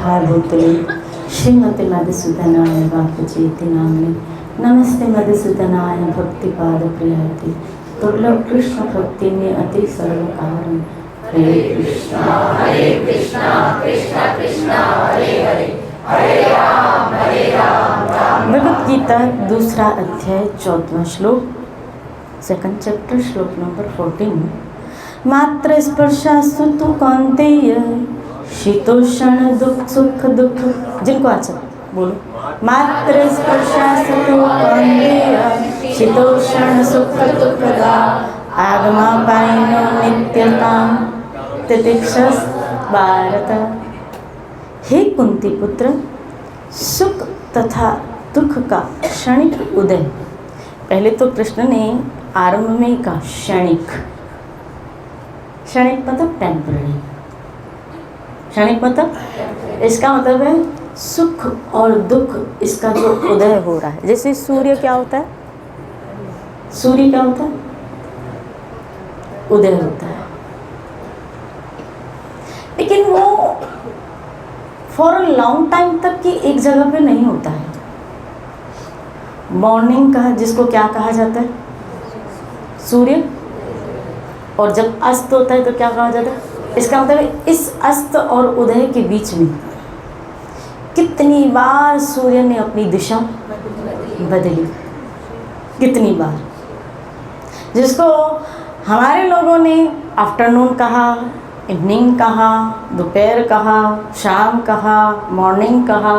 कथा भूतले श्रीमती मधुसूदनाय वाक्यचेति नाम्ने नमस्ते मधुसूदनाय भक्तिपाद प्रियति दुर्लभ कृष्ण भक्ति में अति सरल कारण। हरे कृष्णा कृष्णा कृष्णा हरे हरे हरे राम राम। भगवद गीता दूसरा अध्याय 14वां श्लोक, सेकंड चैप्टर, श्लोक नंबर 14। मात्र स्पर्शास्तु तु कौन्तेय शीतोष्ण दुख सुख दुख। जिनको अच्छा बोलो, मात्र स्पर्शास्तु तु कौन्तेय शीतोष्ण सुख दुख आगमापायिनो नित्यतां तितिक्षस भारत। हे कुंती पुत्र, सुख तथा दुख का क्षणिक उदय। पहले तो कृष्ण ने आरंभ में कहा क्षणिक, क्षणिक मतलब टेम्पररी। क्षणिक मतलब इसका मतलब है सुख और दुख, इसका जो उदय हो रहा है। जैसे सूर्य क्या होता है, सूर्य क्या होता है, उदय होता है, लेकिन वो फॉर अ लॉन्ग टाइम तक की एक जगह पे नहीं होता है। मॉर्निंग का जिसको क्या कहा जाता है, सूर्य, और जब अस्त होता है तो क्या कहा जाता है। इसका मतलब है इस अस्त और उदय के बीच में कितनी बार सूर्य ने अपनी दिशा बदली, कितनी बार। जिसको हमारे लोगों ने आफ्टरनून कहा, इवनिंग कहा, दोपहर कहा, शाम कहा, मॉर्निंग कहा।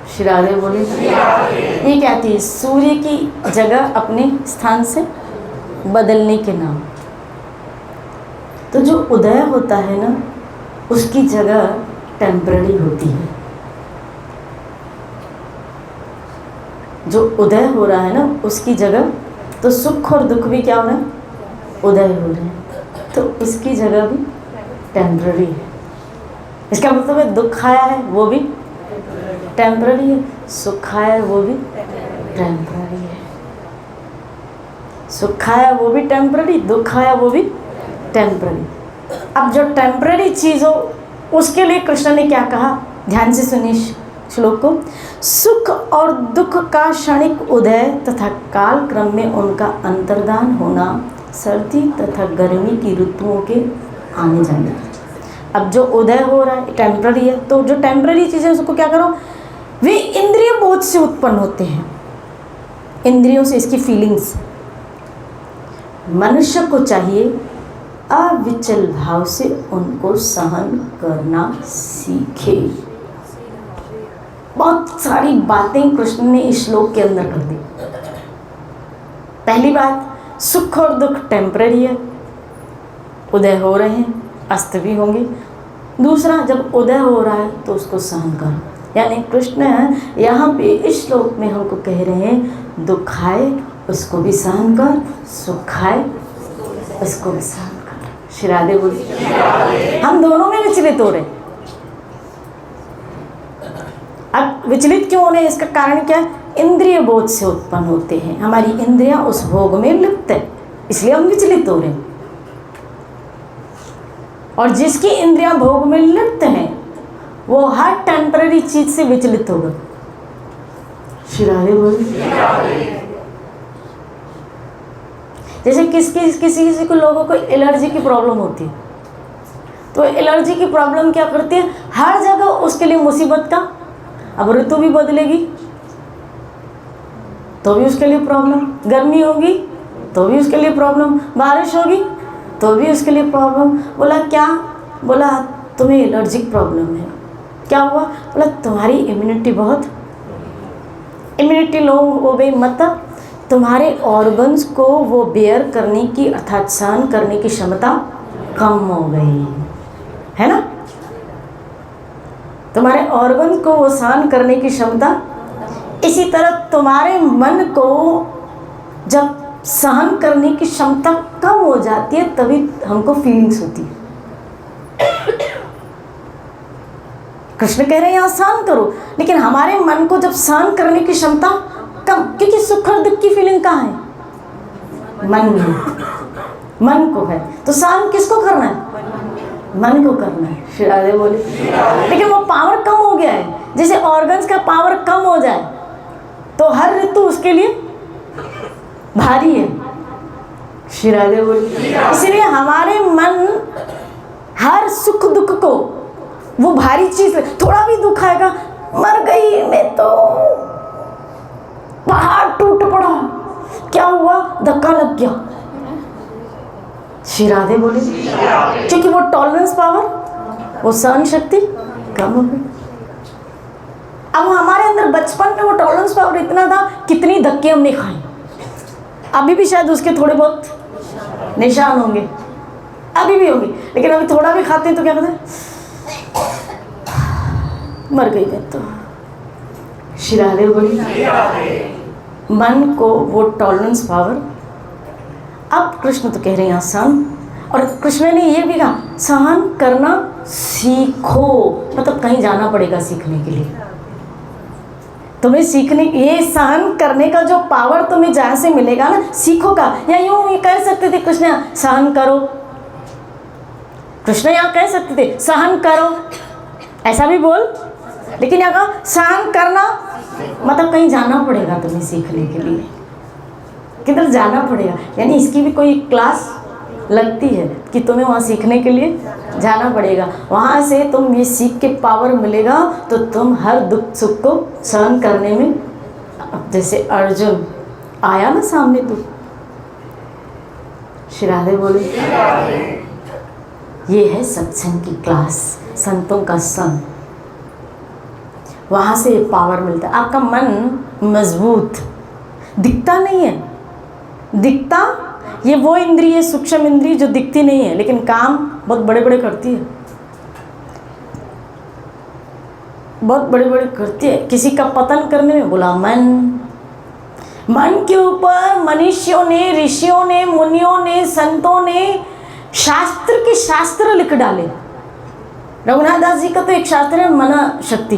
श्री राधे बोले। ये क्या थी, सूर्य की जगह अपने स्थान से बदलने के नाम। तो जो उदय होता है ना, उसकी जगह टेम्पररी होती है। जो उदय हो रहा है ना, उसकी जगह, तो सुख और दुख भी क्या हो रहा है, उदय हो रहे हैं, तो उसकी जगह भी टेम्पररी है। इसका मतलब है दुख आया है वो भी टेम्पररी है, सुख आया है वो भी टेम्पररी है। सुख आया वो भी टेम्पररी, दुख आया वो भी टेम्पररी। अब जो टेम्पररी चीज़ हो उसके लिए कृष्ण ने क्या कहा, ध्यान से सुनिए श्लोक को। सुख और दुख का क्षणिक उदय तथा काल क्रम में उनका अंतर्धान होना सर्दी तथा गर्मी की ऋतुओं के आने जाने। अब जो उदय हो रहा है टेम्पररी है, तो जो टेम्पररी चीज़ें उसको क्या करो, वे इंद्रिय बोध से उत्पन्न होते हैं, इंद्रियों से, इसकी फीलिंग्स। मनुष्य को चाहिए अविचल भाव से उनको सहन करना सीखे। बहुत सारी बातें कृष्ण ने इस श्लोक के अंदर कर दी। पहली बात, सुख और दुख टेम्पररी है, उदय हो रहे हैं, अस्त भी होंगे। दूसरा, जब उदय हो रहा है तो उसको सहन करो। यानी कृष्ण यहाँ पे इस श्लोक में हमको कह रहे हैं, दुख आए उसको भी सहन कर, सुख आए उसको भी सहन कर। श्री राधे बोलिए। हम दोनों में विचलित हो रहे। अब विचलित क्यों हो रहे हैं, इसका कारण क्या है, इंद्रिय बोध से उत्पन्न होते हैं। हमारी इंद्रियां उस भोग में लिप्त है, इसलिए हम विचलित हो रहे हैं। और जिसकी इंद्रियां भोग में लिप्त हैं वो हर टेम्पररी चीज से विचलित होगा। श्री राधे बोलिए। जैसे किसी को लोगों को एलर्जी की प्रॉब्लम होती है, तो एलर्जी की प्रॉब्लम क्या करती है, हर जगह उसके लिए मुसीबत का। अब ऋतु भी बदलेगी तो भी उसके लिए प्रॉब्लम, गर्मी होगी तो भी उसके लिए प्रॉब्लम, बारिश होगी तो भी उसके लिए प्रॉब्लम। बोला क्या, बोला तुम्हें एलर्जिक प्रॉब्लम है। क्या हुआ, बोला तुम्हारी इम्यूनिटी लो हो गई, मतलब तुम्हारे ऑर्गन्स को वो बेयर करने की अर्थात सहन करने की क्षमता कम हो गई है ना। तुम्हारे ऑर्गन को वो सहन करने की क्षमता। इसी तरह तुम्हारे मन को जब सहन करने की क्षमता कम हो जाती है तभी हमको फीलिंग्स होती है। कृष्ण कह रहे हैं यहाँ सहन करो, लेकिन हमारे मन को जब सहन करने की क्षमता कम, क्योंकि सुख और दुख की फीलिंग कहाँ है, मन में, मन को है, तो सहन किसको करना है, मन को करना है। श्री राधे बोले। लेकिन वो पावर कम हो गया है, जैसे ऑर्गन्स का पावर कम हो जाए तो हर ऋतु उसके लिए भारी है। श्री राधे बोले। इसलिए हमारे मन हर सुख दुख को वो भारी चीज, थोड़ा भी दुख आएगा, मर गई मैं तो, पहाड़ टूट पड़ा, क्या हुआ, धक्का लग गया। श्री राधे बोले। क्योंकि वो टॉलरेंस पावर, वो सहन शक्ति कम हो गई। अब हमारे अंदर बचपन में वो टॉलरेंस पावर इतना था, कितनी धक्के हमने खाए, अभी भी शायद उसके थोड़े बहुत निशान होंगे, अभी भी होंगे। लेकिन अभी थोड़ा भी खाते हैं तो क्या कहते हैं, मर गई मैं तो। श्री राधे बोली। मन को वो टॉलरेंस पावर, अब कृष्ण तो कह रहे हैं यहाँ सहन, और कृष्ण ने ये भी कहा सहन करना सीखो, मतलब कहीं जाना पड़ेगा सीखने के लिए। तुम्हें सीखने, ये सहन करने का जो पावर तुम्हें जहाँ से मिलेगा ना, सीखोगा। या यूँ ये कह सकते थे कृष्ण सहन करो, कृष्ण यहाँ कह सकते थे सहन करो, ऐसा भी बोल, लेकिन यहाँ कहा सहन करना, मतलब कहीं जाना पड़ेगा तुम्हें सीखने के लिए, किधर जाना पड़ेगा। यानी इसकी भी कोई क्लास लगती है कि तुम्हें वहाँ सीखने के लिए जाना पड़ेगा, वहाँ से तुम ये सीख के पावर मिलेगा तो तुम हर दुख सुख को सहन करने में, जैसे अर्जुन आया ना सामने तू। श्री राधे बोले। ये है सत्संग की क्लास, संतों का संग, वहाँ से पावर मिलता है। आपका मन मजबूत दिखता नहीं है, दिखता ये वो इंद्रिय, सूक्ष्म इंद्रिय जो दिखती नहीं है लेकिन काम बहुत बड़े बड़े करती है, बहुत बड़े बड़े करती है। किसी का पतन करने में बोला मन के ऊपर मनुष्यों ने, ऋषियों ने, मुनियों ने, संतों ने शास्त्र के शास्त्र लिख डाले। रघुनाथ दास जी का तो एक शास्त्र है मना शक्ति,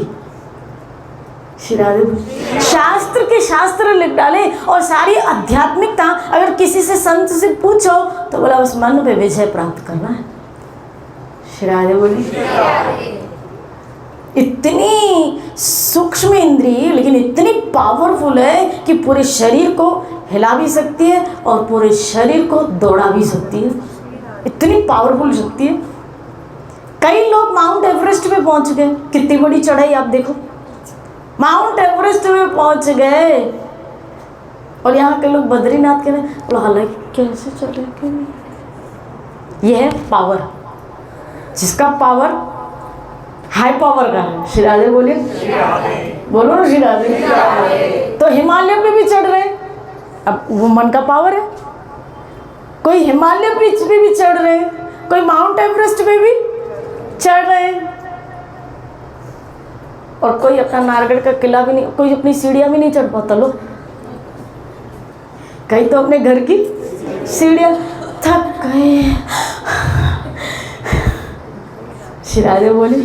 शास्त्र के शास्त्र लिख डाले, और सारी आध्यात्मिकता अगर किसी से संत से पूछो तो बोला उस मन पे विजय प्राप्त करना है। श्री राधे बोली। इतनी सूक्ष्म इंद्रिय लेकिन इतनी पावरफुल है कि पूरे शरीर को हिला भी सकती है और पूरे शरीर को दौड़ा भी सकती है, इतनी पावरफुल शक्ति है। कई लोग माउंट एवरेस्ट पे पहुंच गए, कितनी बड़ी चढ़ाई आप देखो, माउंट एवरेस्ट में पहुंच गए, और यहाँ के लोग बद्रीनाथ के बोलो हालांकि कैसे चलेंगे। ये है पावर, जिसका पावर हाई पावर का है। श्री राधे बोलिए, बोलो ना श्री राधे। तो हिमालय पे भी चढ़ रहे, अब वो मन का पावर है। कोई हिमालय पीच पे भी चढ़ रहे, कोई माउंट एवरेस्ट पे भी चढ़ रहे, और कोई अपना नारगढ़ का किला भी नहीं, कोई अपनी सीढ़ियाँ भी नहीं चढ़ पाता। लोग कई तो अपने घर की सीढ़ियाँ थक गए। श्री राधे बोले,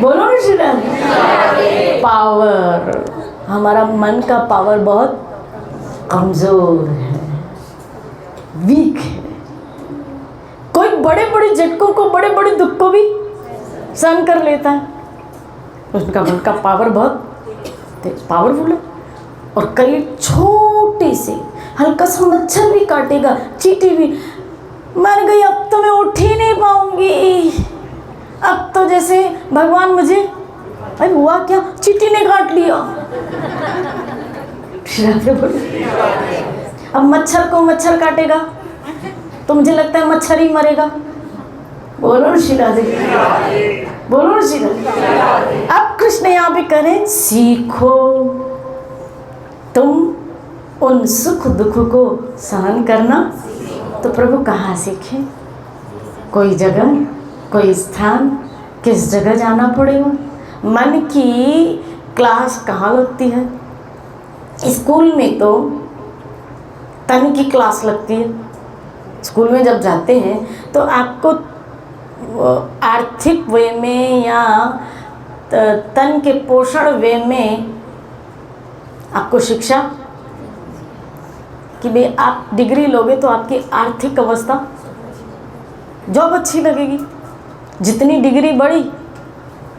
बोलो ना श्री राधे। पावर, हमारा मन का पावर बहुत कमजोर है, वीक है। कोई बड़े बड़े झटकों को, बड़े बड़े दुख को भी सहन कर लेता है, उसका मन का पावर बहुत पावरफुल है। और कई छोटे से हल्का सा मच्छर भी काटेगा, चींटी भी, मर गई अब तो मैं उठ ही नहीं पाऊंगी, अब तो जैसे भगवान मुझे, अरे हुआ क्या, चींटी ने काट लिया। अब मच्छर को मच्छर काटेगा तो मुझे लगता है मच्छर ही मरेगा। बोलो श्री राधे, बोलो श्री राधे। अब कृष्ण यहाँ पे करें, सीखो तुम उन सुख दुख को सहन करना। तो प्रभु कहाँ सीखे, कोई जगह, कोई स्थान, किस जगह जाना पड़ेगा। मन की क्लास कहाँ लगती है, स्कूल में तो तन की क्लास लगती है। स्कूल में जब जाते हैं तो आपको आर्थिक वे में या तन के पोषण वे में आपको शिक्षा कि भाई आप डिग्री लोगे तो आपकी आर्थिक अवस्था, जॉब अच्छी लगेगी, जितनी डिग्री बढ़ी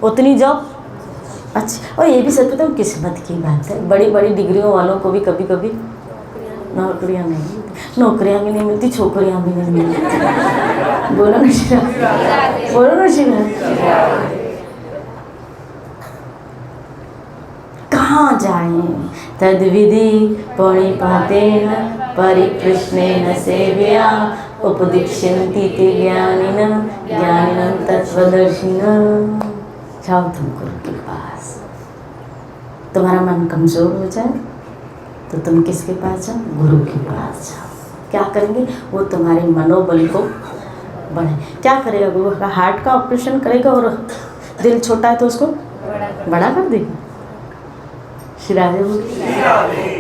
उतनी जॉब अच्छी। और ये भी सच बताऊँ किस्मत की बात है, बड़ी बड़ी डिग्रियों वालों को भी कभी कभी नौकरियाँ नहीं मिलती, नौकरियाँ भी नहीं मिलती, छोकरियाँ भी नहीं मिलती। बोलो ना शिवा, बोलो ना शिवा। कहाँ जाएं तद्विधि प्रणिपातेन परिप्रश्नेन सेव्या उपदिक्ष्यन्ति ते ज्ञानिनः ज्ञानिनः तत्त्वदर्शिनः। जाओ तुम गुरु के पास। तुम्हारा मन कमज़ोर हो जाए तो तुम किसके पास जाओ? गुरु के पास जाओ। क्या करेंगे? वो तुम्हारे मनोबल को बढ़े। क्या करेगा गुरु? का हार्ट का ऑपरेशन करेगा और दिल छोटा है तो उसको बड़ा कर देगा। शिराजे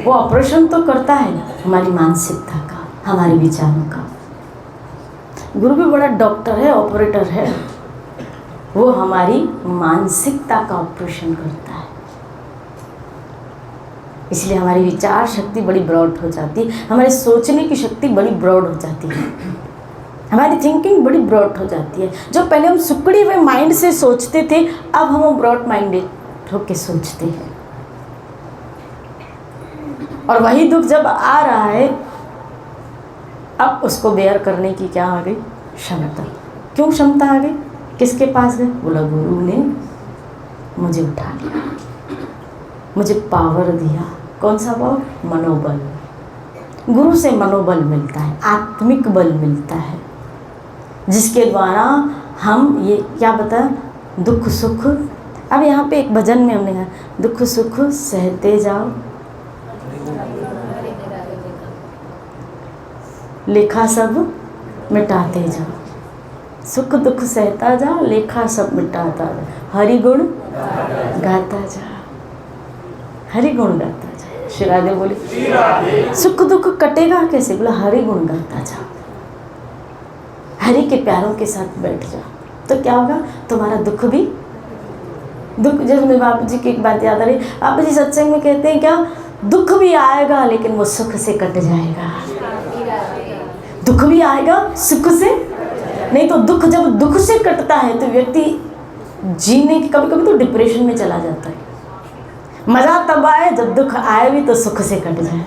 वो ऑपरेशन तो करता है हमारी मानसिकता का, हमारे विचारों का। गुरु भी बड़ा डॉक्टर है, ऑपरेटर है। वो हमारी मानसिकता का ऑपरेशन करता है। इसलिए हमारी विचार शक्ति बड़ी ब्रॉड हो जाती है, हमारे सोचने की शक्ति बड़ी ब्रॉड हो जाती है, हमारी थिंकिंग बड़ी ब्रॉड हो जाती है। जो पहले हम सुकड़े हुए माइंड से सोचते थे, अब हम ब्रॉड माइंडेड होकर सोचते हैं। और वही दुख जब आ रहा है, अब उसको बेयर करने की क्या आ गई? क्षमता। क्यों क्षमता आ गई? किसके पास गए? बोला गुरु ने मुझे उठा लिया, मुझे पावर दिया। कौन सा पावर? मनोबल। गुरु से मनोबल मिलता है, आत्मिक बल मिलता है, जिसके द्वारा हम ये क्या बता, दुख सुख। अब यहाँ पे एक भजन में हमने कहा, दुख सुख सहते जाओ, लेखा सब मिटाते जाओ। सुख दुख सहता जा, लेखा सब मिटाता जा, हरि गुण गाता जा, हरि गुण गाता जा। शिरादे बोले सुख दुख कटेगा कैसे? बोला हरि गुण गाता जा, हरि के प्यारों के साथ बैठ जा, तो क्या होगा? तुम्हारा दुख भी दुख। जैसे मेरे बाबू जी की एक बात याद आ रही, बाबू जी सत्संग में कहते हैं क्या, दुख भी आएगा लेकिन वो सुख से कट जाएगा। दुख भी आएगा सुख से, नहीं तो दुख जब दुख से कटता है तो व्यक्ति जीने की, कभी कभी तो डिप्रेशन में चला जाता है। मज़ा तब आए जब दुख आए भी तो सुख से कट जाए।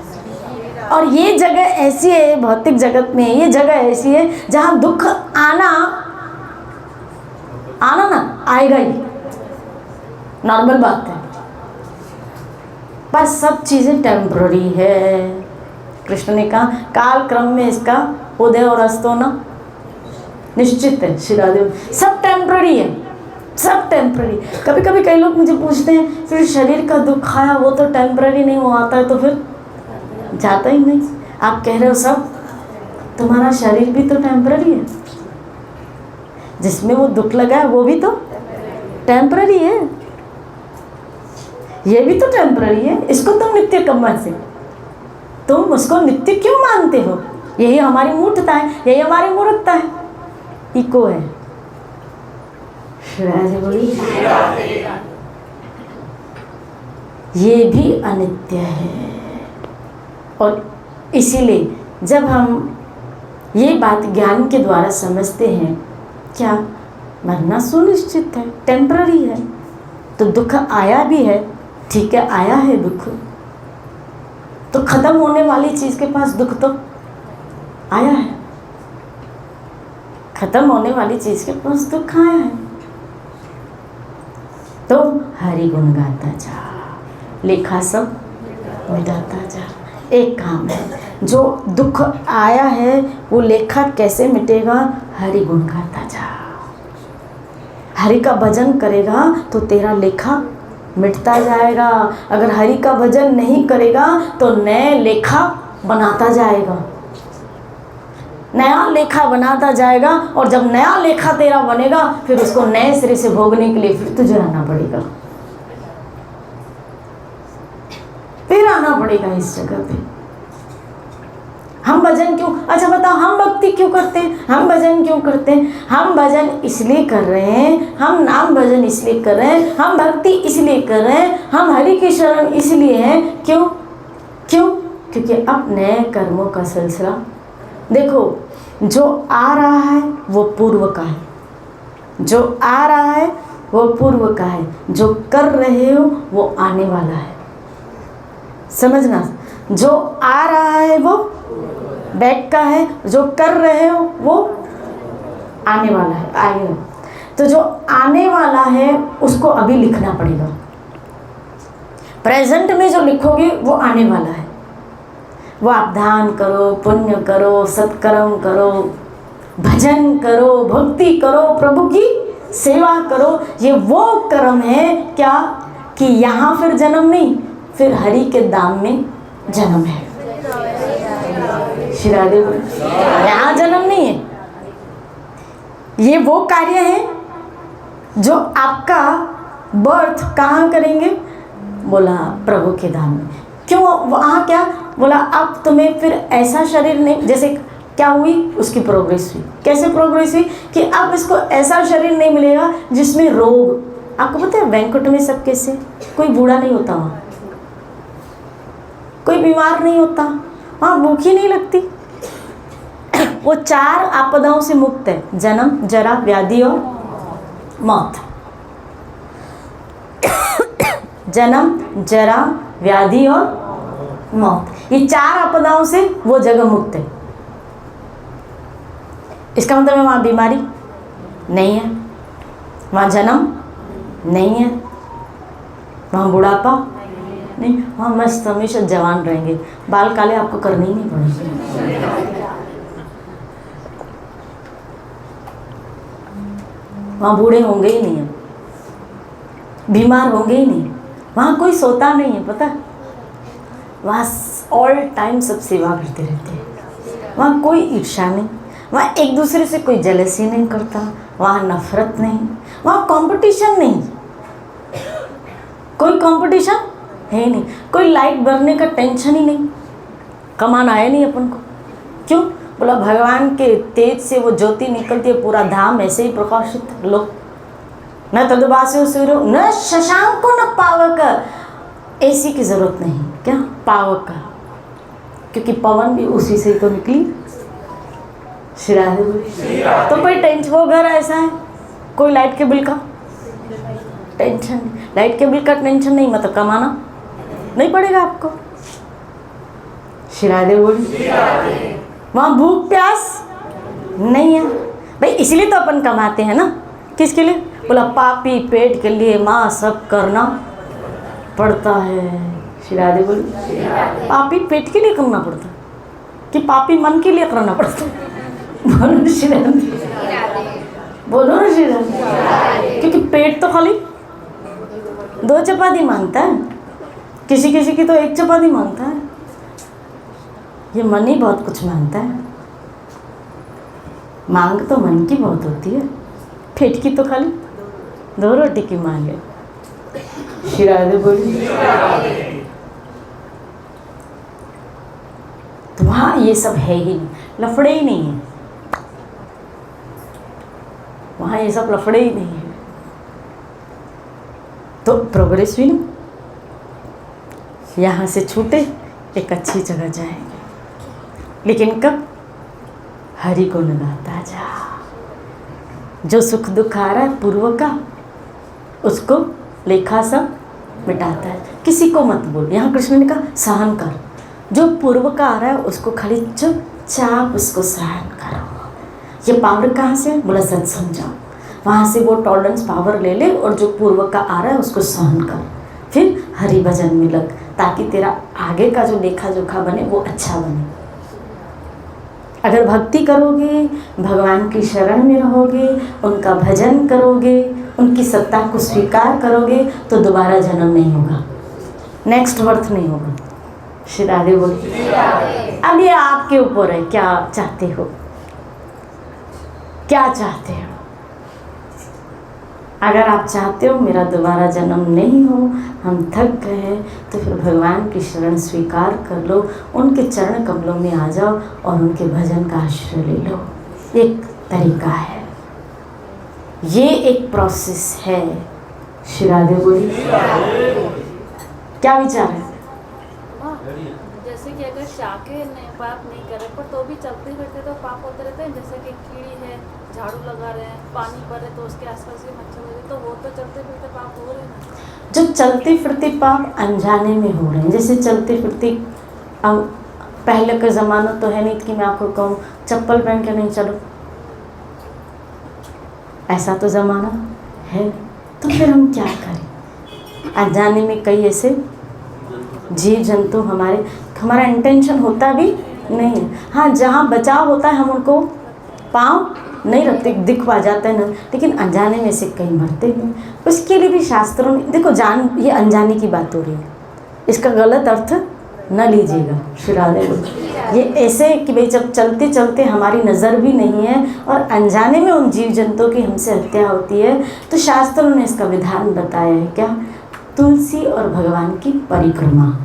और ये जगह ऐसी है भौतिक जगत में, ये जगह ऐसी है जहाँ दुख आना ना आएगा ही, नॉर्मल बात है। पर सब चीज़ें टेम्पररी है। कृष्ण ने कहा काल क्रम में इसका उदय और अस्त होना निश्चित है। शिरादेव सब टेम्पररी है, सब टेम्पररी। कभी कभी कई लोग मुझे पूछते हैं फिर शरीर का दुख आया वो तो टेम्पररी नहीं, वो आता है तो फिर जाता ही नहीं। आप कह रहे हो सब, तुम्हारा शरीर भी तो टेम्पररी है, जिसमें वो दुख लगा है वो भी तो टेम्पररी है, ये भी तो टेम्पररी है। इसको तुम नित्य कब से, तुम उसको नित्य क्यों मानते हो? यही हमारी मूर्खता है, यही हमारी मूर्खता है, इको है। ये भी अनित्य है। और इसीलिए जब हम ये बात ज्ञान के द्वारा समझते हैं, क्या मरना सुनिश्चित है, टेम्पररी है, तो दुख आया भी है, ठीक है आया है दुख, तो खत्म होने वाली चीज़ के पास दुख तो आया है, खत्म होने वाली चीज़ के पास दुख आया है। तो हरि गुण गाता जा, लेखा सब मिटाता जा। एक काम है, जो दुख आया है वो लेखा कैसे मिटेगा? हरि गुण गाता जा, हरि का भजन करेगा तो तेरा लेखा मिटता जाएगा। अगर हरि का भजन नहीं करेगा तो नए लेखा बनाता जाएगा, नया लेखा बनाता जाएगा। और जब नया लेखा तेरा बनेगा फिर उसको नए सिरे से भोगने के लिए फिर तुझे आना पड़ेगा, फिर आना पड़ेगा इस जगह पे। हम भजन क्यों, अच्छा बताओ, हम भक्ति क्यों करते हैं? हम भजन क्यों करते हैं? हम भजन इसलिए कर रहे हैं, हम नाम भजन इसलिए कर रहे हैं, हम भक्ति इसलिए कर रहे हैं, हम हरि की शरण इसलिए हैं। क्यों? क्योंकि अब नए कर्मों का सिलसिला देखो, जो आ रहा है वो पूर्व का है, जो आ रहा है वो पूर्व का है, जो कर रहे हो वो आने वाला है। समझना, जो आ रहा है वो बैक का है, जो कर रहे हो वो आने वाला है, आएगा। तो जो आने वाला है उसको अभी लिखना पड़ेगा। प्रेजेंट में जो लिखोगे वो आने वाला है। वो आप दान करो, पुण्य करो, सत्कर्म करो, भजन करो, भक्ति करो, प्रभु की सेवा करो, ये वो कर्म है क्या कि यहाँ फिर जन्म नहीं, फिर हरि के धाम में जन्म है। श्री राधे बोले, यहाँ जन्म नहीं है। ये वो कार्य है जो आपका बर्थ कहाँ करेंगे, बोला प्रभु के धाम में। क्यों वहाँ क्या बोला, अब तुम्हें फिर ऐसा शरीर नहीं, जैसे क्या हुई उसकी प्रोग्रेस हुई। कैसे प्रोग्रेस हुई कि अब इसको ऐसा शरीर नहीं मिलेगा जिसमें रोग। आपको पता है वैंकुट में सब कैसे, कोई बूढ़ा नहीं होता वहाँ, कोई बीमार नहीं होता वहाँ, भूख ही नहीं लगती। वो 4 आपदाओं से मुक्त है, जन्म, जरा, व्याधि और मौत। जन्म, जरा, व्याधि और मौत, ये 4 आपदाओं से वो जगह मुक्त है। इसका मतलब है वहाँ बीमारी नहीं है, वहाँ जन्म नहीं है, वहाँ बुढ़ापा नहीं, वहाँ मस्त हमेशा जवान रहेंगे। बाल काले आपको करने ही नहीं पड़ेंगे। वहाँ बूढ़े होंगे ही नहीं, बीमार होंगे ही नहीं, वहाँ कोई सोता नहीं है, पता है? वहाँ ऑल टाइम सब सेवा करते रहते हैं। वहाँ कोई ईर्ष्या नहीं, वहाँ एक दूसरे से कोई जेलसी नहीं करता, वहाँ नफरत नहीं, वहाँ कंपटीशन नहीं, कोई कंपटीशन है नहीं, कोई लाइट भरने का टेंशन ही नहीं, कमाना है नहीं अपन को। क्यों बोला, भगवान के तेज से वो ज्योति निकलती है, पूरा धाम ऐसे ही प्रकाशित। लोग न तदुबासे सूर्य न शशांक को न पावक, एसी की जरूरत नहीं, क्या पावक का, क्योंकि पवन भी उसी से ही तो निकली। तो कोई टेंशन, वो घर ऐसा है कोई लाइट के बिल का टेंशन नहीं, लाइट के बिल का टेंशन नहीं, मतलब कमाना नहीं पड़ेगा आपको। शिरादे बोली, वहाँ भूख प्यास नहीं है भाई, इसलिए तो अपन कमाते हैं ना। किसके लिए बोला, पापी पेट के लिए माँ सब करना पड़ता है। शिरादे बोली, पापी पेट के लिए करना पड़ता कि पापी मन के लिए करना पड़ता? बोलो शिरादे, बोलो ना शिरादे, क्योंकि पेट तो खाली 2 चपाती मांगता है, किसी किसी की तो 1 चपाती मांगता है। ये मन ही बहुत कुछ मांगता है। मांग तो मन की बहुत होती है, पेट की तो खाली 2 रोटी की मांग है। शिरादे बोली, तो वहाँ ये सब है ही नहीं, लफड़े ही नहीं है वहाँ, ये सब लफड़े ही नहीं है। तो प्रोग्रेस भी नहीं, यहाँ से छूटे एक अच्छी जगह जाएंगे, लेकिन कब? हरि को लगाता जा। जो सुख दुख आ रहा है पूर्व का, उसको लेखा सब मिटाता है। किसी को मत बोल, यहाँ कृष्ण ने कहा सहन कर। जो पूर्व का आ रहा है उसको खाली चुपचाप उसको सहन करो। ये पावर कहाँ से? बोला सत्संग जाओ, वहाँ से वो टॉलरेंस पावर ले ले, और जो पूर्व का आ रहा है उसको सहन कर, फिर हरि भजन में लग, ताकि तेरा आगे का जो लेखा जोखा बने वो अच्छा बने। अगर भक्ति करोगे, भगवान की शरण में रहोगे, उनका भजन करोगे, उनकी सत्ता को स्वीकार करोगे, तो दोबारा जन्म नहीं होगा, नेक्स्ट बर्थ नहीं होगा। श्री राधे बोली। अब ये आपके ऊपर है, क्या चाहते हो, क्या चाहते हो। अगर आप चाहते हो मेरा दोबारा जन्म नहीं हो, हम थक गए हैं, तो फिर भगवान की शरण स्वीकार कर लो, उनके चरण कमलों में आ जाओ और उनके भजन का आश्रय ले लो। एक तरीका है, ये एक प्रोसेस है। श्री राधे बोली, क्या विचार है? जैसे कि अगर चाह के पाप नहीं कर रहे पर तो भी चलते फिरते तो पाप होते रहते हैं, जैसे कि कीड़ी है, झाड़ू लगा रहे हैं, पानी भर रहे तो उसके आसपास भी मच्छर हो रहे, तो वो तो चलते फिरते पाप हो रहे हैं। जो चलते फिरते पाप अनजाने में हो रहे हैं, जैसे चलते फिरते अब पहले का ज़माना तो है नहीं कि मैं आपको कहूँ चप्पल पहन के नहीं चलो, ऐसा तो ज़माना है। तो फिर हम क्या करें? अनजाने में कई ऐसे जीव जंतु हमारा इंटेंशन होता भी नहीं है। हाँ, जहाँ बचाव होता है हम उनको पाँव नहीं रखते, दिखवा जाता है ना, लेकिन अनजाने में से कई मरते हैं। उसके लिए भी शास्त्रों ने देखो, ये अनजाने की बात हो रही है, इसका गलत अर्थ न लीजिएगा। श्रीराधे ये ऐसे कि भाई जब चलते चलते हमारी नज़र भी नहीं है और अनजाने में उन जीव जंतुओं की हमसे हत्या होती है, तो शास्त्रों ने इसका विधान बताया है क्या? तुलसी और भगवान की परिक्रमा,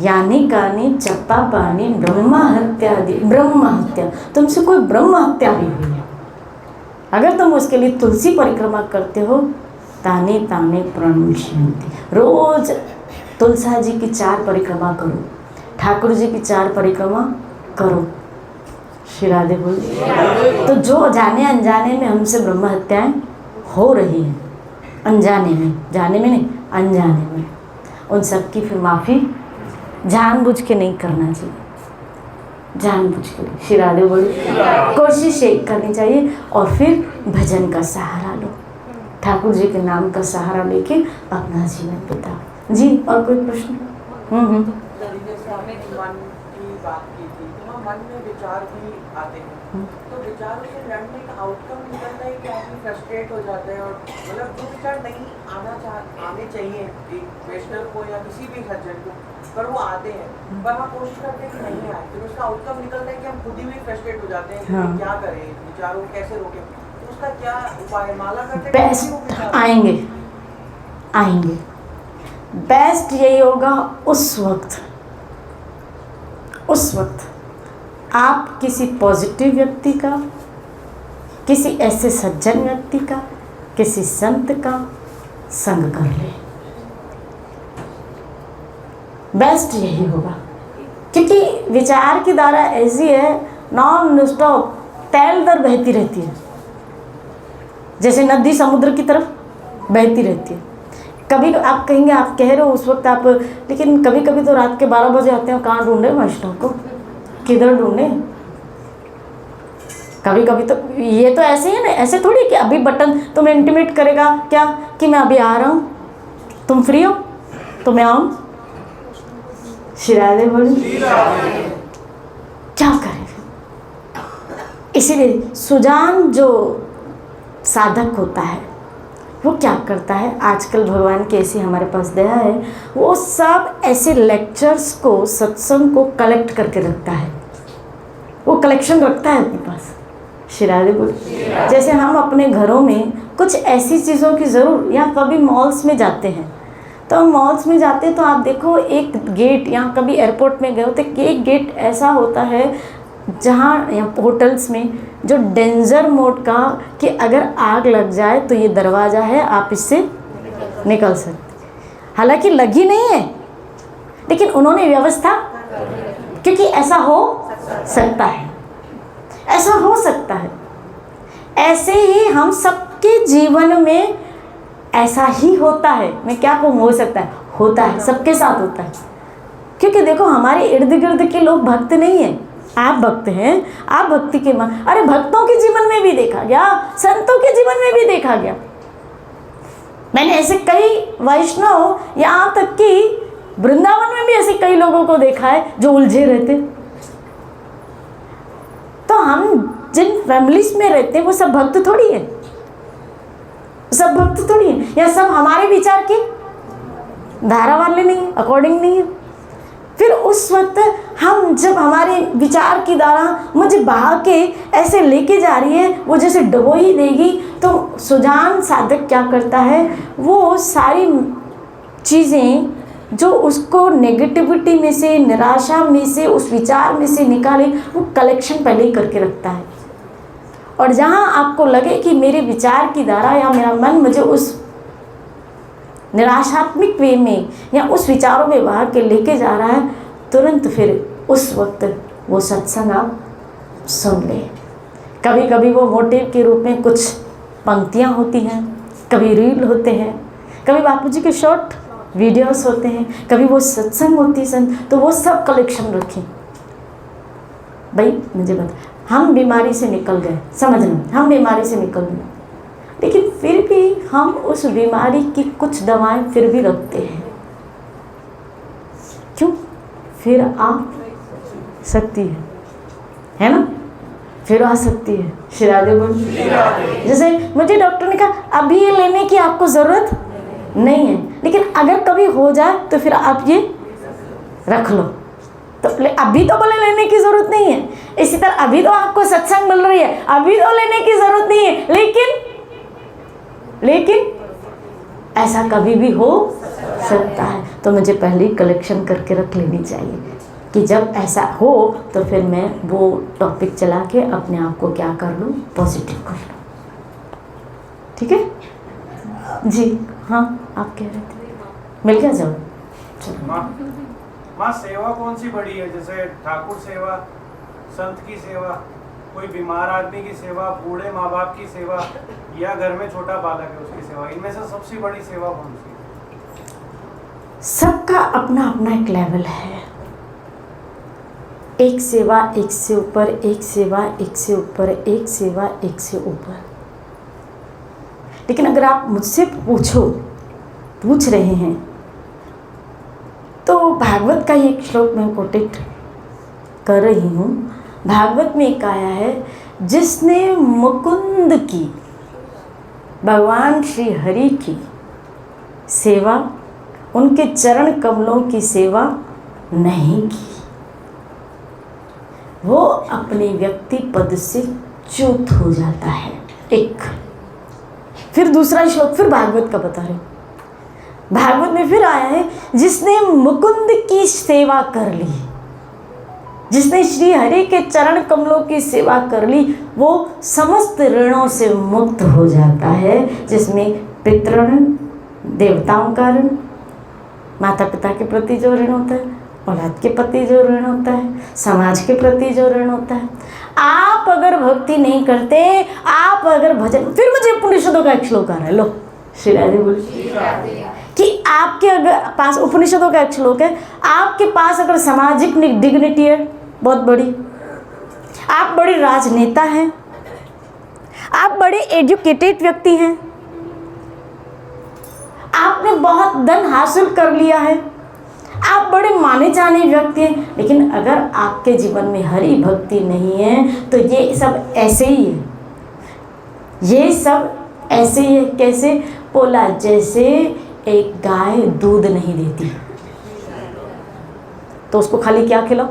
यानी गानी चप्पा पानी ब्रह्म हत्या ब्रह्म हत्या, तुमसे कोई ब्रह्म हत्या भी हुई है, अगर तुम उसके लिए तुलसी परिक्रमा करते हो, ताने ताने प्रणुष्यन्ति, रोज तुलसा जी की 4 परिक्रमा करो, ठाकुर जी की 4 परिक्रमा करो। श्री राधे बोल। तो जो जाने अनजाने में हमसे ब्रह्म हत्याएं हो रही हैं, अनजाने में, जाने में नहीं, अनजाने में, उन सब की फिर माफ़ी जानबूझ के नहीं करना चाहिए, जानबूझ के नहीं। श्री राधे बोल। कोशिश यही करनी चाहिए और फिर भजन का सहारा लो, ठाकुर जी के नाम का सहारा लेके अपना जीवन बिताओ। जी, और कोई प्रश्न? जैसे आपने मन की बात की थी, तो मन में विचार भी आते हैं, तो विचारों से लड़ने का आउटकम निकलता है कि आदमी फ्रस्ट्रेट हो जाते हैं, और मतलब जो विचार नहीं आने चाहिए एक वैष्णव को या किसी भी सज्जन को, पर वो आते हैं, पर हम कोशिश करते हैं कि नहीं आए, फिर उसका आउटकम निकलता है कि हम खुद ही भी फ्रस्ट्रेट हो जाते हैं कि हाँ। क्या करें, विचारों को कैसे रोकें, तो उसका क्या उपाय? माला करते बेस्ट आएंगे बेस्ट यही होगा उस वक्त आप किसी पॉजिटिव व्यक्ति का, किसी ऐसे सज्जन व्यक्ति का, किसी संत का संग कर ले, बेस्ट यही होगा। क्योंकि विचार की धारा ऐसी है, नॉन स्टॉप तैल दर बहती रहती है, जैसे नदी समुद्र की तरफ बहती रहती है। कभी आप कहेंगे, आप कह रहे हो उस वक्त आप, लेकिन कभी कभी तो रात के 12 बजे आते हैं, कहाँ ढूंढे वैष्णव को, किधर ढूंढे? कभी कभी तो ये तो ऐसे ही ना, ऐसे थोड़ी कि अभी बटन तुम्हें इंटीमेट करेगा क्या कि मैं अभी आ रहा हूँ, तुम फ्री हो तो मैं आऊँ। शिरादे बोली क्या करें? इसीलिए सुजान जो साधक होता है वो क्या करता है, आजकल भगवान की ऐसी हमारे पास दया है, वो सब ऐसे लेक्चर्स को, सत्संग को कलेक्ट करके रखता है, वो कलेक्शन रखता है अपने पास। शिरादे बोल। जैसे हम अपने घरों में कुछ ऐसी चीज़ों की ज़रूर, या कभी मॉल्स में जाते हैं, तो मॉल्स में जाते तो आप देखो एक गेट, यहाँ कभी एयरपोर्ट में गए हो तो एक गेट ऐसा होता है जहाँ, या होटल्स में, जो डेंजर मोड का कि अगर आग लग जाए तो ये दरवाज़ा है, आप इससे निकल सकते। हालांकि लगी नहीं है, लेकिन उन्होंने व्यवस्था, क्योंकि ऐसा हो सकता है, ऐसा हो सकता है। ऐसे ही हम सबके जीवन में ऐसा ही होता है। मैं क्या कहूँ, हो सकता है, होता है, सबके साथ होता है। क्योंकि देखो हमारे इर्द गिर्द के लोग भक्त नहीं हैं, आप भक्त हैं, आप भक्ति के मान, अरे भक्तों के जीवन में भी देखा गया, संतों के जीवन में भी देखा गया। मैंने ऐसे कई वैष्णव, यहाँ तक कि वृंदावन में भी ऐसे कई लोगों को देखा है जो उलझे रहते। तो हम जिन फैमिलीज में रहते हैं वो सब भक्त थोड़ी है, सब भक्त थोड़ी है, या सब हमारे विचार की धारा वाले नहीं है, अकॉर्डिंग नहीं है। फिर उस वक्त हम जब हमारे विचार की धारा मुझे बहा के ऐसे लेके जा रही है, वो जैसे डुबो ही देगी, तो सुजान साधक क्या करता है, वो सारी चीज़ें जो उसको नेगेटिविटी में से, निराशा में से, उस विचार में से निकाले, वो कलेक्शन पहले ही करके रखता है। और जहाँ आपको लगे कि मेरे विचार की धारा या मेरा मन मुझे उस निराशात्मक वे में या उस विचारों में बहा के लेके जा रहा है, तुरंत फिर उस वक्त वो सत्संग आप सुन लें। कभी कभी वो मोटिव के रूप में कुछ पंक्तियाँ होती हैं, कभी रील होते हैं, कभी बापूजी के शॉर्ट वीडियोस होते हैं, कभी वो सत्संग होती है तो वो सब कलेक्शन रखें। भाई मुझे बता, हम बीमारी से निकल गए, समझना, हम बीमारी से निकल गए, लेकिन फिर भी हम उस बीमारी की कुछ दवाएं फिर भी रखते हैं। क्यों? फिर आ सकती है ना? फिर आ सकती है। श्री राधे बोल। जैसे मुझे डॉक्टर ने कहा अभी ये लेने की आपको ज़रूरत नहीं है, लेकिन अगर कभी हो जाए तो फिर आप ये रख लो। तो अभी तो बोले लेने की ज़रूरत नहीं है। इसी तरह अभी तो आपको सत्संग मिल रही है, अभी तो लेने की ज़रूरत नहीं है, लेकिन ऐसा कभी भी हो सकता है। तो मुझे पहले ही कलेक्शन करके रख लेनी चाहिए कि जब ऐसा हो तो फिर मैं वो टॉपिक चला के अपने आप को क्या कर लूँ, पॉजिटिव कर लूँ। ठीक है जी? हाँ, आप कह रहे थे, मिल गया जवाब? चलो। माँ, सेवा कौन सी बड़ी है? जैसे ठाकुर सेवा, संत की सेवा, कोई बीमार आदमी की सेवा, बूढ़े माँ बाप की सेवा, या घर में छोटा बालक है उसकी सेवा, इनमें से सबसे बड़ी सेवा कौन सी है? सबका अपना अपना एक लेवल है। एक सेवा एक से ऊपर, एक सेवा एक से ऊपर, एक सेवा एक से ऊपर। लेकिन अगर आप मुझसे पूछ रहे हैं तो भागवत का ही एक श्लोक मैं कोटेट कर रही हूँ। भागवत में एक आया है, जिसने मुकुंद की, भगवान श्री हरि की सेवा, उनके चरण कमलों की सेवा नहीं की, वो अपने व्यक्ति पद से च्युत हो जाता है। एक फिर दूसरा श्लोक फिर भागवत का बता रहे हूँ। भागवत में फिर आया है, जिसने मुकुंद की सेवा कर ली, जिसने श्री हरि के चरण कमलों की सेवा कर ली, वो समस्त ऋणों से मुक्त हो जाता है, जिसमें पितृण, देवताओं का ऋण, माता पिता के प्रति जो ऋण होता है, औलाद के प्रति जो ऋण होता है, समाज के प्रति जो ऋण होता है। आप अगर भक्ति नहीं करते, आप अगर भजन, फिर मुझे उपनिषदों का एक श्लोक आ रहा है, लो श्री राधे बोल, कि आपके अगर पास, उपनिषदों का एक श्लोक है, आपके पास अगर सामाजिक डिग्निटी है बहुत बड़ी, आप बड़े राजनेता हैं, आप बड़े एजुकेटेड व्यक्ति हैं, आपने बहुत धन हासिल कर लिया है, आप बड़े माने जाने व्यक्ति हैं, लेकिन अगर आपके जीवन में हरि भक्ति नहीं है तो ये सब ऐसे ही है, ये सब ऐसे ही है। कैसे? बोला जैसे एक गाय दूध नहीं देती तो उसको खाली क्या खिलाओ?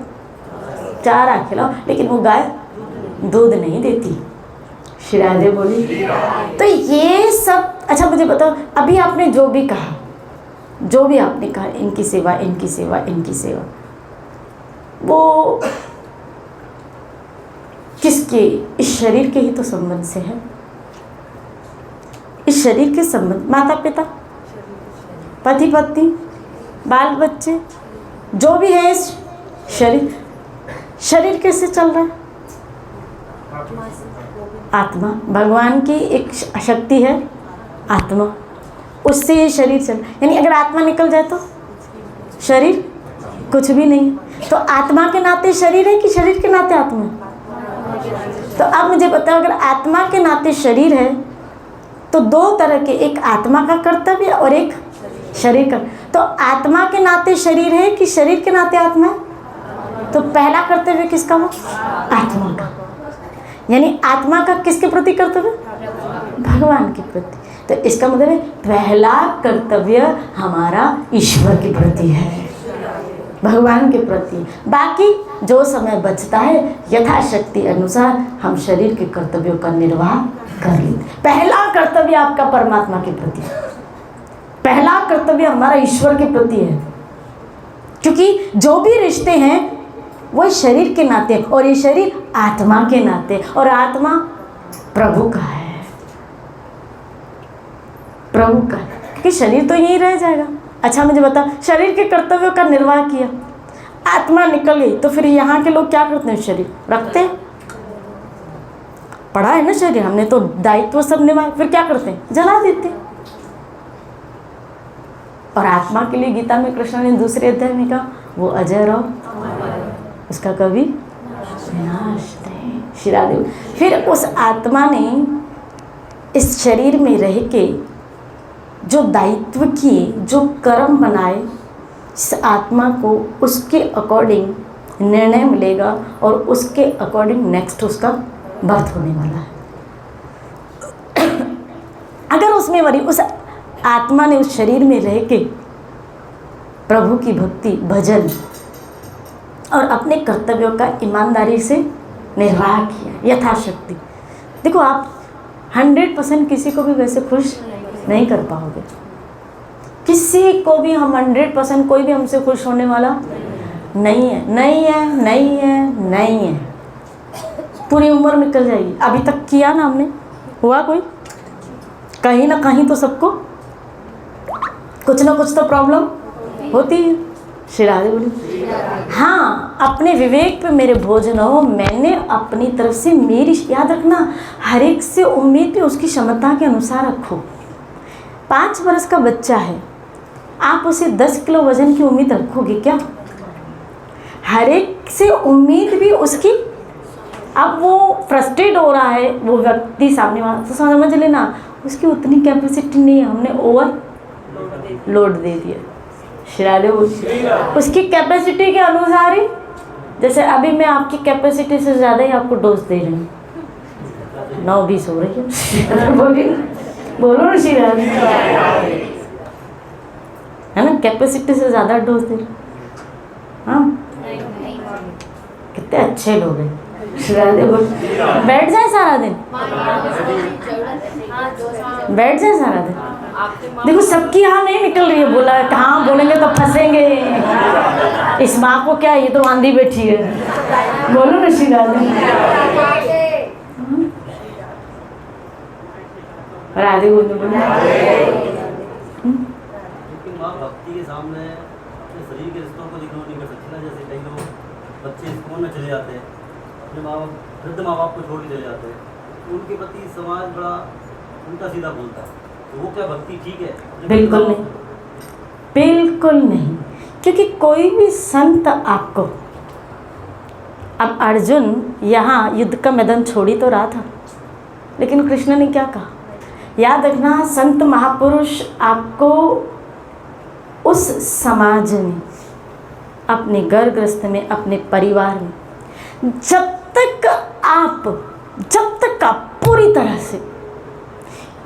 चारा खिलाओ, लेकिन वो गाय दूध नहीं देती। श्री राधे बोली। तो ये सब, अच्छा मुझे बताओ, अभी आपने जो भी कहा, जो भी आपने कहा, इनकी सेवा, इनकी सेवा, इनकी सेवा, वो किसके? इस शरीर के ही तो संबंध से है। इस शरीर के संबंध, माता पिता, पति पत्नी, बाल बच्चे, जो भी है इस शरीर कैसे चल रहा है? आत्मा, भगवान की एक शक्ति है आत्मा, उससे ये शरीर चल, यानी अगर आत्मा निकल जाए तो शरीर कुछ भी नहीं। तो आत्मा के नाते शरीर है कि शरीर के नाते आत्मा? तो अब मुझे बताओ, अगर आत्मा के नाते शरीर है तो दो तरह के, एक आत्मा का कर्तव्य और एक शरीर का। तो आत्मा के नाते शरीर है कि शरीर के नाते आत्मा है? तो पहला कर्तव्य किसका हो? आत्मा का। यानी आत्मा का किसके प्रति कर्तव्य? भगवान के प्रति। तो इसका मतलब है पहला कर्तव्य हमारा ईश्वर के प्रति है, भगवान के प्रति। बाकी जो समय बचता है यथाशक्ति अनुसार हम शरीर के कर्तव्यों का निर्वाह कर लेते। पहला कर्तव्य आपका परमात्मा के प्रति, पहला कर्तव्य हमारा ईश्वर के प्रति है, क्योंकि जो भी रिश्ते हैं वो शरीर के नाते, और ये शरीर आत्मा के नाते, और आत्मा प्रभु का है, प्रभु का, क्योंकि शरीर तो यहीं रह जाएगा। अच्छा मुझे बताओ, शरीर के कर्तव्यों का निर्वाह किया, आत्मा निकल गई तो फिर यहाँ के लोग क्या करते हैं? शरीर रखते हैं, पढ़ा है ना शरीर, हमने तो दायित्व सब निभाए, फिर क्या करते हैं? जला देते हैं। और आत्मा के लिए गीता में कृष्ण ने दूसरे अध्याय में कहा वो अजय रहो, उसका कभी विनाश नहीं। शिरादेव फिर उस आत्मा ने इस शरीर में रह के जो दायित्व किए, जो कर्म बनाए, इस आत्मा को उसके अकॉर्डिंग निर्णय मिलेगा और उसके अकॉर्डिंग नेक्स्ट उसका बर्थ होने वाला है। अगर उसमें वरी उस आत्मा ने उस शरीर में रह के प्रभु की भक्ति, भजन और अपने कर्तव्यों का ईमानदारी से निर्वाह किया यथाशक्ति, देखो आप 100% किसी को भी वैसे खुश नहीं कर पाओगे। किसी को भी हम 100% कोई भी हमसे खुश होने वाला नहीं है, नहीं है, नहीं है, नहीं है। पूरी उम्र निकल जाएगी, अभी तक किया ना हमने, हुआ कोई? कहीं ना कहीं तो सबको कुछ ना कुछ तो प्रॉब्लम होती है। श्री राधे बोली हाँ, अपने विवेक पे मेरे भोजन हो, मैंने अपनी तरफ से मेरी, याद रखना हर एक से उम्मीद भी उसकी क्षमता के अनुसार रखो। 5 वर्ष का बच्चा है, आप उसे 10 किलो वजन की उम्मीद रखोगे क्या? हर एक से उम्मीद भी उसकी, अब वो फ्रस्ट्रेट हो रहा है वो व्यक्ति सामने वाला, तो समझ लेना उसकी उतनी कैपेसिटी नहीं है, हमने ओवर लोड दे दिया। श्रादे उसकी कैपेसिटी के अनुसार ही, जैसे अभी मैं आपकी कैपेसिटी से ज़्यादा ही आपको डोज दे रही हूँ, 9-20 हो रही है बोलो ना श्रीराधे, है ना? कैपेसिटी से ज़्यादा डोज दे रही। हाँ, कितने अच्छे लोग हैं। श्रीराधे बोल बैठ जाए सारा दिन, बैठ जाए सारा दिन। देखो सबकी यहाँ नहीं निकल रही है, बोला कहाँ बोलेंगे तो फंसेंगे, इस माँ को क्या, ये तो आंधी बैठी है। बोलो ना श्रीराधे, राधे बोलो। लेकिन माँ भक्ति के सामने अपने शरीर के रिश्तों को इग्नोर नहीं कर सकती ना। जैसे कई लोग बच्चे स्कूल में चले जाते हैं, अपने वृद्ध माँ बाप को छोड़ के चले जाते हैं, तो उनके प्रति समाज बड़ा उल्टा सीधा बोलता है, तो वो क्या भक्ति ठीक है? बिल्कुल नहीं, बिल्कुल नहीं। क्योंकि कोई भी संत आपको, अब अर्जुन यहाँ युद्ध का मैदान छोड़ ही तो रहा था, लेकिन कृष्ण ने क्या कहा? याद रखना, संत महापुरुष आपको उस समाज में, अपने घर गृहस्थ में, अपने परिवार में, जब तक आप पूरी तरह से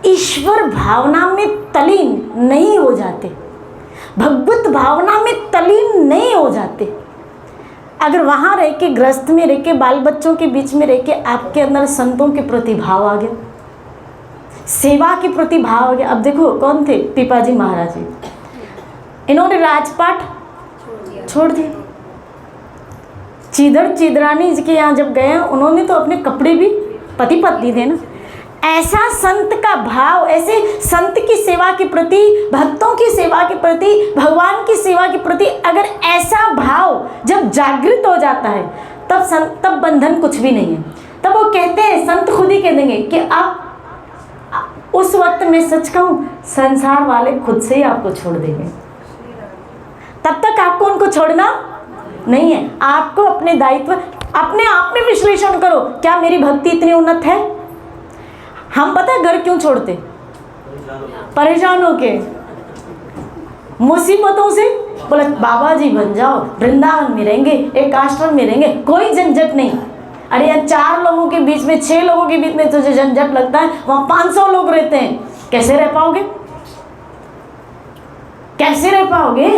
ईश्वर भावना में तलीन नहीं हो जाते, भगवत भावना में तलीन नहीं हो जाते, अगर वहाँ रह के, गृहस्थ में रह के, बाल बच्चों के बीच में रह के आपके अंदर संतों के प्रति भाव आ गया, सेवा के प्रति भाव आ गया। अब देखो कौन थे? पिपाजी महाराज जी, इन्होंने राजपाट छोड़ दिया। चीदड़ चीदरानी जी के यहाँ जब गए, उन्होंने तो अपने कपड़े भी, पति पत्नी थे ना। ऐसा संत का भाव, ऐसे संत की सेवा के प्रति, भक्तों की सेवा के प्रति, भगवान की सेवा के प्रति अगर ऐसा भाव जब जागृत हो जाता है, तब बंधन कुछ भी नहीं है। तब वो कहते हैं, संत खुद ही कह देंगे कि आप उस वक्त में, सच कहूँ, संसार वाले खुद से ही आपको छोड़ देंगे। तब तक आपको उनको छोड़ना नहीं है। आपको अपने दायित्व, अपने आप में विश्लेषण करो, क्या मेरी भक्ति इतनी उन्नत है? हम पता है घर क्यों छोड़ते? परेशान होके, मुसीबतों से। बोला बाबा जी बन जाओ, वृंदावन में रहेंगे, एक आश्रम में रहेंगे, कोई झंझट नहीं। अरे यार 4 लोगों के बीच में, 6 लोगों के बीच में तुझे झंझट लगता है, वहाँ 500 लोग रहते हैं, कैसे रह पाओगे? कैसे रह पाओगे?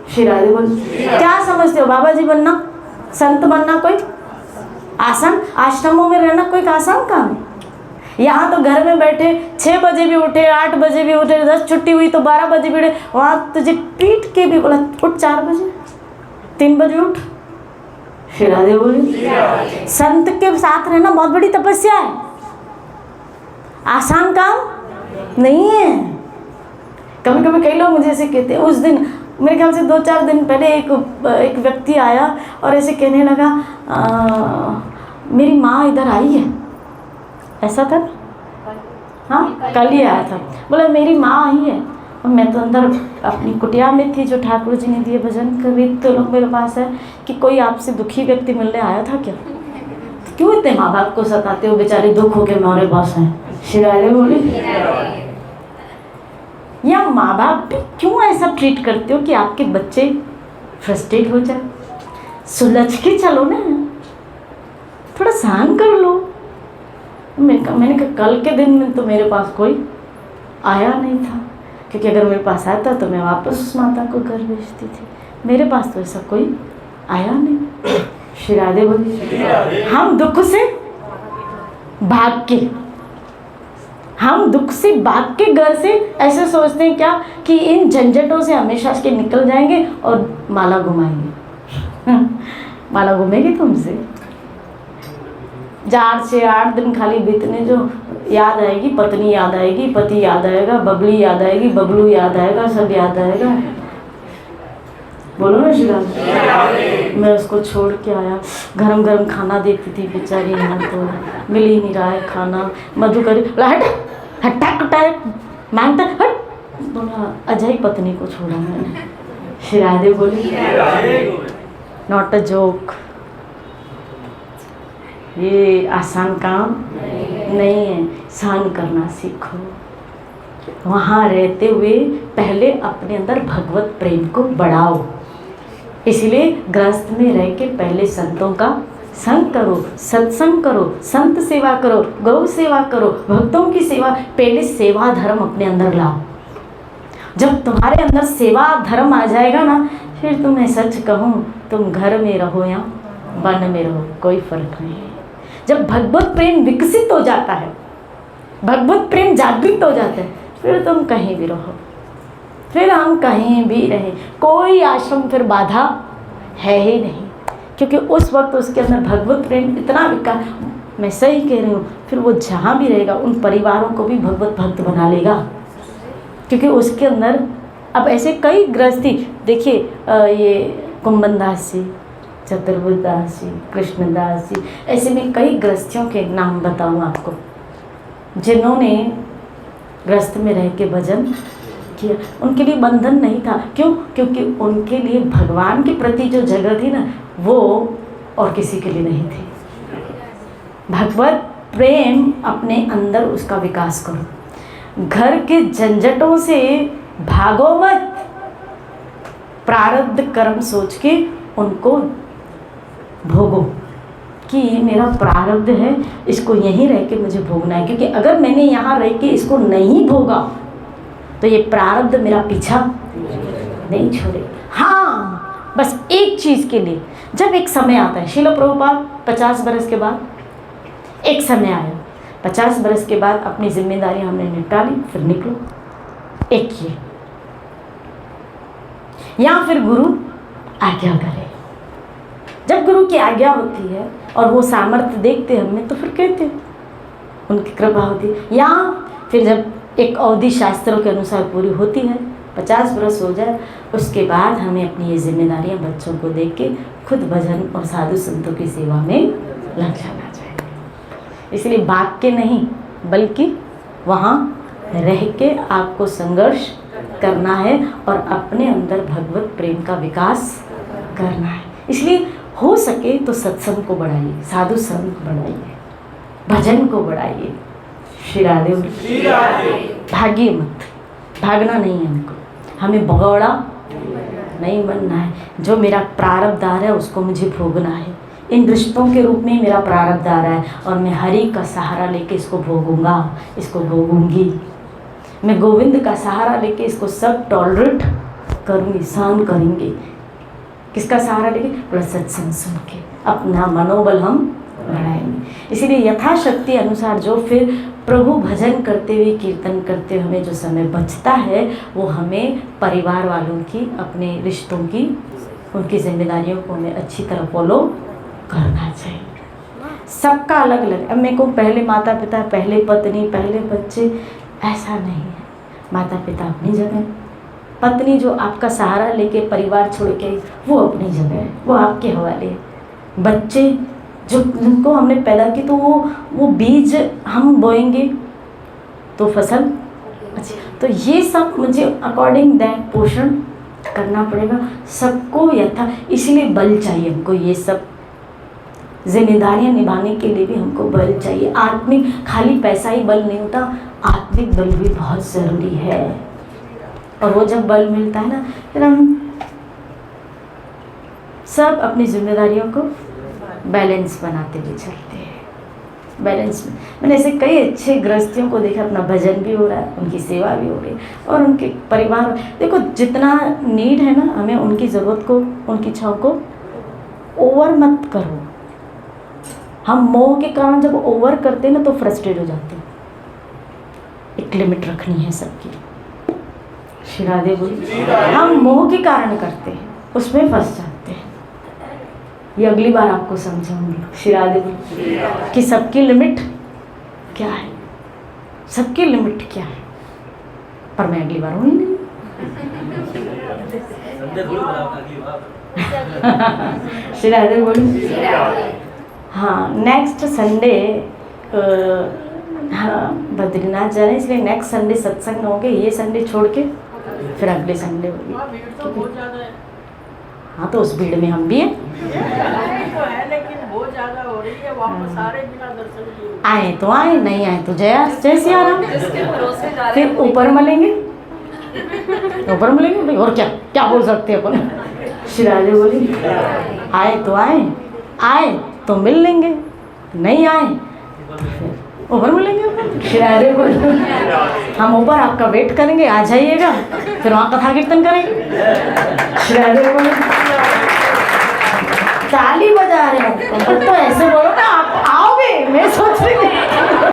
श्री राधे बोल, क्या समझते हो बाबा जी बनना, संत बनना कोई आसान? आश्रमों में रहना कोई आसान काम है? यहाँ तो घर में बैठे 6 बजे भी उठे, 8 बजे भी उठे, 10 छुट्टी हुई तो 12 बजे भी उठे, वहाँ तुझे पीट के भी बोला उठ 4 बजे, 3 बजे उठ। श्री राधे बोली, संत के साथ रहना बहुत बड़ी तपस्या है, आसान काम नहीं है। कभी कभी कई लोग मुझे ऐसे कहते हैं, उस दिन मेरे ख्याल से 2-4 दिन पहले एक व्यक्ति आया और ऐसे कहने लगा मेरी माँ इधर आई है, ऐसा था ना? हाँ, कल ही आया था। बोला मेरी माँ आई है, और मैं तो अंदर अपनी कुटिया में थी जो ठाकुर जी ने दिए भजन कर रही, तो लोग मेरे पास है कि कोई आपसे दुखी व्यक्ति मिलने आया था क्या? क्यों इतने माँ बाप को सताते हो, बेचारे दुख हो के हमारे पास हैं। शिराले बोले, या माँ बाप भी क्यों ऐसा ट्रीट करते हो कि आपके बच्चे फ्रस्ट्रेट हो जाए? सुलझ के चलो ना, थोड़ा सहन कर लो। मैंने कहा कल के दिन में तो मेरे पास कोई आया नहीं था, क्योंकि अगर मेरे पास आता तो मैं वापस उस माता को घर भेजती थी। मेरे पास तो ऐसा कोई आया नहीं। श्री राधे बोली, हम दुख से भाग के घर से ऐसे सोचते हैं क्या कि इन झंझटों से हमेशा के निकल जाएंगे और माला घुमाएंगे। माला घूमेगी तुमसे 4 से 8 दिन खाली बीतने, जो याद आएगी पत्नी याद आएगी, पति याद आएगा, बबली याद आएगी, बबलू याद आएगा, सब याद आएगा। बोलो ना श्री राधे। मैं उसको छोड़ के आया, गरम गरम खाना देती थी बेचारी, यहाँ तो मिल ही नहीं रहा है खाना। मधुकरी हट हट्टा कटा मांगता हट, बोला अजय पत्नी को छोड़ा मैंने। श्री राधे बोली, नॉट अ जोक, ये आसान काम नहीं है, सहन करना सीखो। वहाँ रहते हुए पहले अपने अंदर भगवत प्रेम को बढ़ाओ। इसलिए गृहस्थ में रह के पहले संतों का संग करो, सत्संग करो, संत सेवा करो, गौ सेवा करो, भक्तों की सेवा। पहले सेवा धर्म अपने अंदर लाओ। जब तुम्हारे अंदर सेवा धर्म आ जाएगा ना, फिर तुम्हें सच कहूँ, तुम घर में रहो या वन में रहो, कोई फर्क नहीं है। जब भगवत प्रेम विकसित हो जाता है, भगवत प्रेम जागृत हो जाता है, फिर तुम कहीं भी रहो, फिर हम कहीं भी रहें, कोई आश्रम फिर बाधा है ही नहीं, क्योंकि उस वक्त उसके अंदर भगवत प्रेम इतना विकास, मैं सही कह रही हूँ, फिर वो जहाँ भी रहेगा उन परिवारों को भी भगवत भक्त बना लेगा, क्योंकि उसके अंदर अब ऐसे कई गृहस्थी देखिए, ये कुंभन दास जी, चतुर्भुज दास जी, कृष्णदास जी, ऐसे में कई गृहस्थियों के नाम बताऊँ आपको, जिन्होंने गृहस्थ में रह के भजन किया। उनके लिए बंधन नहीं था, क्यों? क्योंकि उनके लिए भगवान के प्रति जो जगह थी ना, वो और किसी के लिए नहीं थी। भगवत प्रेम अपने अंदर उसका विकास करो, घर के झंझटों से भागो मत, प्रारब्ध कर्म सोच के उनको भोगो कि ये मेरा प्रारब्ध है, इसको यहीं रह के मुझे भोगना है, क्योंकि अगर मैंने यहाँ रह के इसको नहीं भोगा तो ये प्रारब्ध मेरा पीछा नहीं छोड़ेगा। हाँ, बस एक चीज़ के लिए, जब एक समय आता है, श्रील प्रभुपाद 50 बरस के बाद एक समय आया, 50 बरस के बाद अपनी जिम्मेदारी हमने निपटा ली, फिर निकलो। एक ये, या फिर गुरु आज्ञा करे। जब गुरु की आज्ञा होती है और वो सामर्थ्य देखते हैं हमें, तो फिर कहते हैं उनकी कृपा होती है। या फिर जब एक अवधि शास्त्रों के अनुसार पूरी होती है, 50 बरस हो जाए, उसके बाद हमें अपनी ये जिम्मेदारियां बच्चों को देख के खुद भजन और साधु संतों की सेवा में लग जाना चाहिए। इसलिए भाग के नहीं, बल्कि वहाँ रह के आपको संघर्ष करना है और अपने अंदर भगवत प्रेम का विकास करना है। इसलिए हो सके तो सत्संग को बढ़ाइए, साधु संग को बढ़ाइए, भजन को बढ़ाइए। श्री राधे। भागिए मत, भागना नहीं है हमको, हमें भगौड़ा नहीं बनना है। जो मेरा प्रारब्ध आ रहा है उसको मुझे भोगना है। इन रिश्तों के रूप में मेरा प्रारब्ध आ रहा है और मैं हरि का सहारा लेके इसको भोगूंगा, इसको भोगूंगी। मैं गोविंद का सहारा लेके इसको सब टॉलरेट करूँगी, सहन करेंगे। किसका सहारा लेके? पूरा सत्संग सुन के अपना मनोबल हम बढ़ाएंगे। इसीलिए यथाशक्ति अनुसार जो फिर प्रभु भजन करते हुए, कीर्तन करते हुए हमें जो समय बचता है, वो हमें परिवार वालों की, अपने रिश्तों की, उनकी जिम्मेदारियों को हमें अच्छी तरह फॉलो करना चाहिए। सबका अलग अलग। अब मेरे को पहले माता पिता, पहले पत्नी, पहले बच्चे, ऐसा नहीं है। माता पिता अपनी जगह, पत्नी जो आपका सहारा लेके परिवार छोड़ के आई, वो अपनी जगह है, वो आपके हवाले है। बच्चे जो जिनको हमने पैदा की, तो वो बीज हम बोएंगे तो फसल अच्छी। तो ये सब मुझे अकॉर्डिंग दैट पोषण करना पड़ेगा सबको यथा, इसलिए बल चाहिए हमको। ये सब जिम्मेदारियां निभाने के लिए भी हमको बल चाहिए। आत्मिक, खाली पैसा ही बल नहीं होता, आत्मिक बल भी बहुत ज़रूरी है। और वो जब बल मिलता है ना, फिर हम सब अपनी जिम्मेदारियों को बैलेंस बनाते हुए चलते हैं। बैलेंस में मैंने ऐसे कई अच्छे गृहस्थियों को देखा, अपना भजन भी हो रहा है, उनकी सेवा भी हो रही है, और उनके परिवार, देखो जितना नीड है ना, हमें उनकी ज़रूरत को, उनकी इच्छाओं को ओवर मत करो। हम मोह के कारण जब ओवर करते हैं ना, तो फ्रस्ट्रेट हो जाते हैं। एक लिमिट रखनी है सबकी। श्री राधे बोली, हम मोह के कारण करते हैं, उसमें फंस जाते हैं। ये अगली बार आपको समझाऊंगी। श्री राधे बोली कि सबकी लिमिट क्या है, सबकी लिमिट क्या है, पर मैं अगली बार हूँ ही नहीं। श्री राधे बोली। हाँ, नेक्स्ट संडे हाँ बद्रीनाथ जा रहे हैं, इसलिए नेक्स्ट संडे सत्संग होंगे। ये संडे छोड़ के फिर अगले संडे होगी। हाँ, तो उस भीड़ में हम भी हैं। आए तो आए, नहीं आए तो जय सिया राम। फिर ऊपर मिलेंगे, ऊपर मिलेंगे भाई, और क्या क्या बोल सकते हैं अपन। श्री राधे बोली, आए तो आए तो मिल लेंगे, नहीं आए ऊपर मिलेंगे। श्री राधे बोली, हम ऊपर आपका वेट करेंगे, आ जाइएगा, फिर वहाँ कथा कीर्तन करेंगे। श्री राधे बोली, ताली बजा रहे हो तो ऐसे बोलो ना, आप आओगे, मैं सोच रही